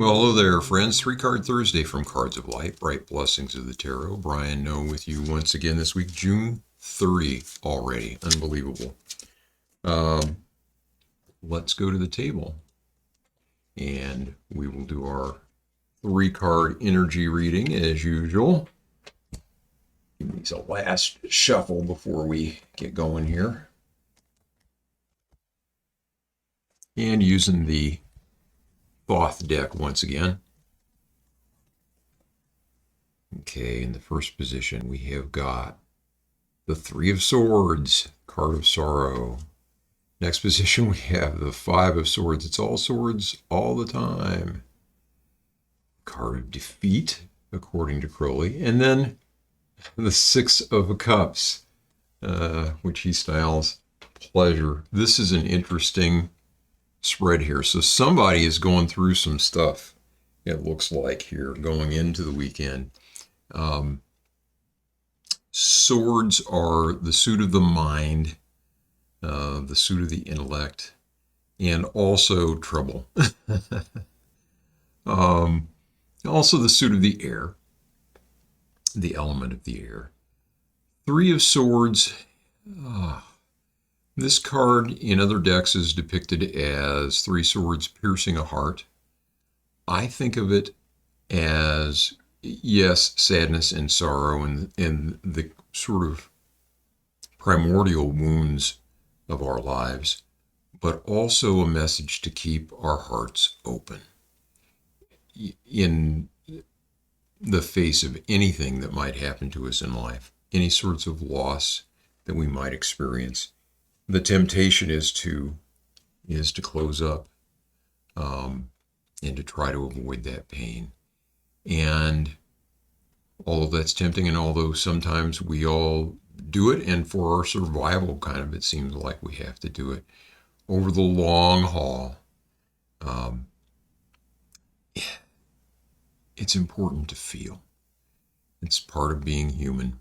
Well, hello there, friends. Three Card Thursday from Cards of Light, Bright Blessings of the Tarot. Brian Noe with you once again this week, June 30 already. Unbelievable. Um, let's go to the table and we will do our three card energy reading as usual. Give these a last shuffle before we get going here. And using the Thoth deck once again. Okay, in the first position, we have got the Three of Swords, card of sorrow. Next position, we have the Five of Swords. It's all swords all the time. Card of defeat, according to Crowley. And then the Six of Cups, which he styles pleasure. This is an interesting spread here. So somebody is going through some stuff, it looks like, here going into the weekend. Swords are the suit of the mind, the suit of the intellect, and also trouble. Also the suit of the air, the element of the air. Three of Swords. This card in other decks is depicted as three swords piercing a heart. I think of it as, yes, sadness and sorrow and the sort of primordial wounds of our lives, but also a message to keep our hearts open in the face of anything that might happen to us in life, any sorts of loss that we might experience. The temptation is to close up and to try to avoid that pain. And although that's tempting, and although sometimes we all do it, and for our survival, kind of, it seems like we have to do it over the long haul. It's important to feel. It's part of being human.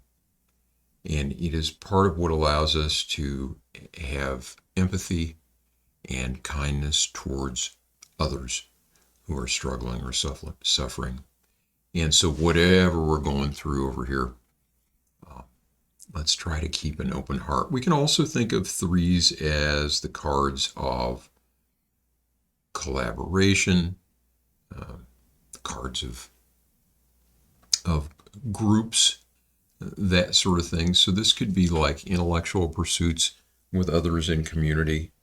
And it is part of what allows us to have empathy and kindness towards others who are struggling or suffering. And so whatever we're going through over here, let's try to keep an open heart. We can also think of threes as the cards of collaboration, cards of groups, that sort of thing. So this could be like intellectual pursuits with others in community,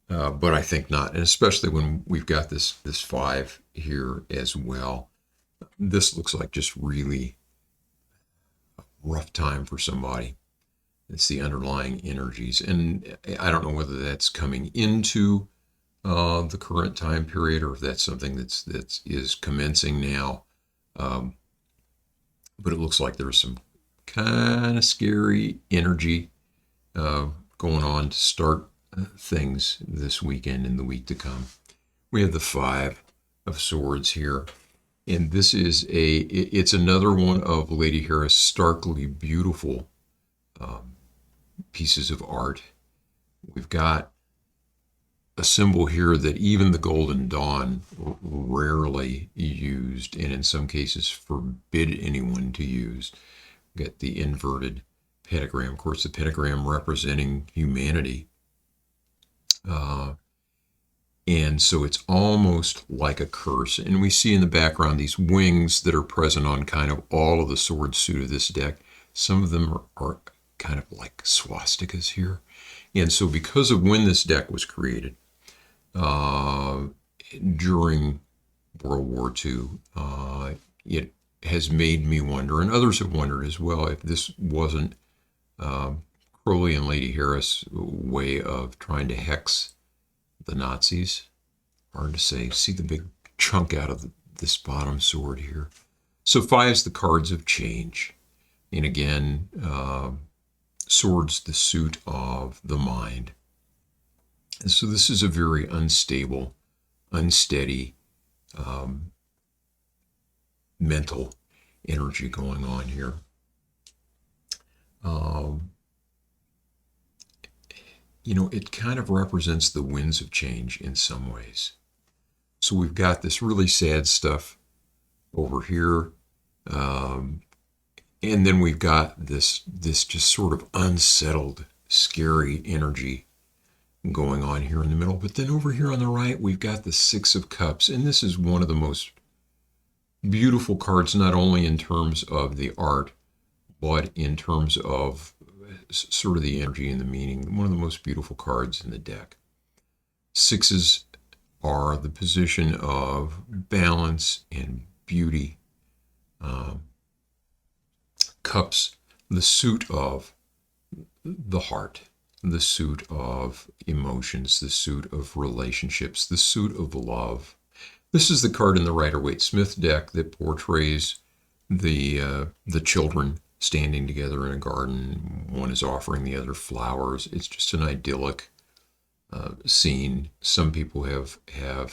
but I think not, and especially when we've got this five here as well. This looks like just really a rough time for somebody. It's the underlying energies, and I don't know whether that's coming into the current time period or if that's something that is commencing now. But it looks like there's some kind of scary energy going on to start things this weekend and the week to come. We have the Five of Swords here, and this is it's another one of Lady Harris' starkly beautiful pieces of art. We've got a symbol here that even the Golden Dawn rarely used, and in some cases forbid anyone to use. We've got the inverted pentagram, of course, the pentagram representing humanity. And so it's almost like a curse. And we see in the background these wings that are present on kind of all of the sword suit of this deck. Some of them are kind of like swastikas here. And so because of when this deck was created, during World War II, it has made me wonder, and others have wondered as well, if this wasn't Crowley and Lady Harris' way of trying to hex the Nazis. Hard to say. See the big chunk out of this bottom sword here. So five's the cards of change. And again, swords the suit of the mind. And so this is a very unstable, unsteady mental energy going on here. It kind of represents the winds of change in some ways. So we've got this really sad stuff over here. Um, and then we've got this just sort of unsettled, scary energy going on here in the middle. But then over here on the right, we've got the Six of Cups. And this is one of the most beautiful cards, not only in terms of the art, but in terms of sort of the energy and the meaning. One of the most beautiful cards in the deck. Sixes are the position of balance and beauty. Cups, the suit of the heart, the suit of emotions, the suit of relationships, the suit of love. This is the card in the Rider-Waite-Smith deck that portrays the children standing together in a garden. One is offering the other flowers. It's just an idyllic scene. Some people have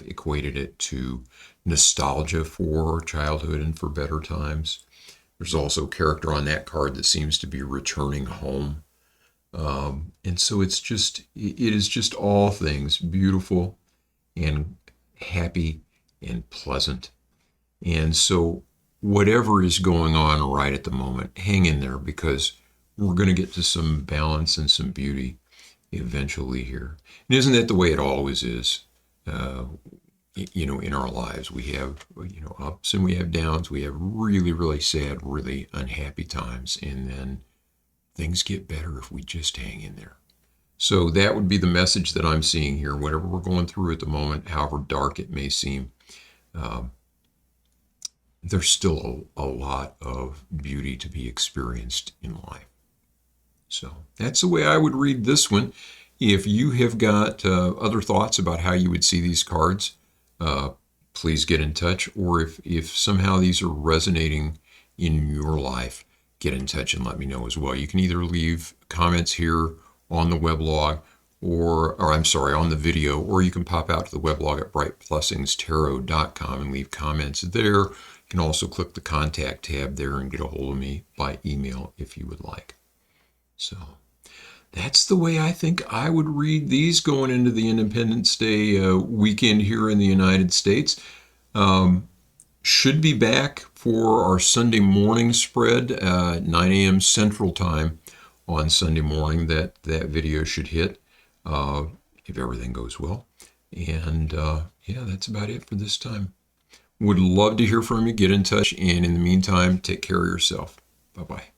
equated it to nostalgia for childhood and for better times. There's also a character on that card that seems to be returning home. And so it is just all things beautiful and happy and pleasant. And so whatever is going on right at the moment, hang in there, because we're going to get to some balance and some beauty eventually here. And isn't that the way it always is? In our lives, we have, ups and we have downs. We have really, really sad, really unhappy times. And then things get better if we just hang in there. So that would be the message that I'm seeing here. Whatever we're going through at the moment, however dark it may seem, there's still a lot of beauty to be experienced in life. So that's the way I would read this one. If you have got other thoughts about how you would see these cards, please get in touch. Or if somehow these are resonating in your life, get in touch and let me know as well. You can either leave comments here on the weblog, or on the video, or you can pop out to the weblog at brightblessingstarot.com and leave comments there. You can also click the contact tab there and get a hold of me by email if you would like. So that's the way I think I would read these going into the Independence Day weekend here in the United States. Should be back for our Sunday morning spread at 9 a.m. Central Time on Sunday morning. That video should hit if everything goes well. And that's about it for this time. Would love to hear from you. Get in touch. And in the meantime, take care of yourself. Bye-bye.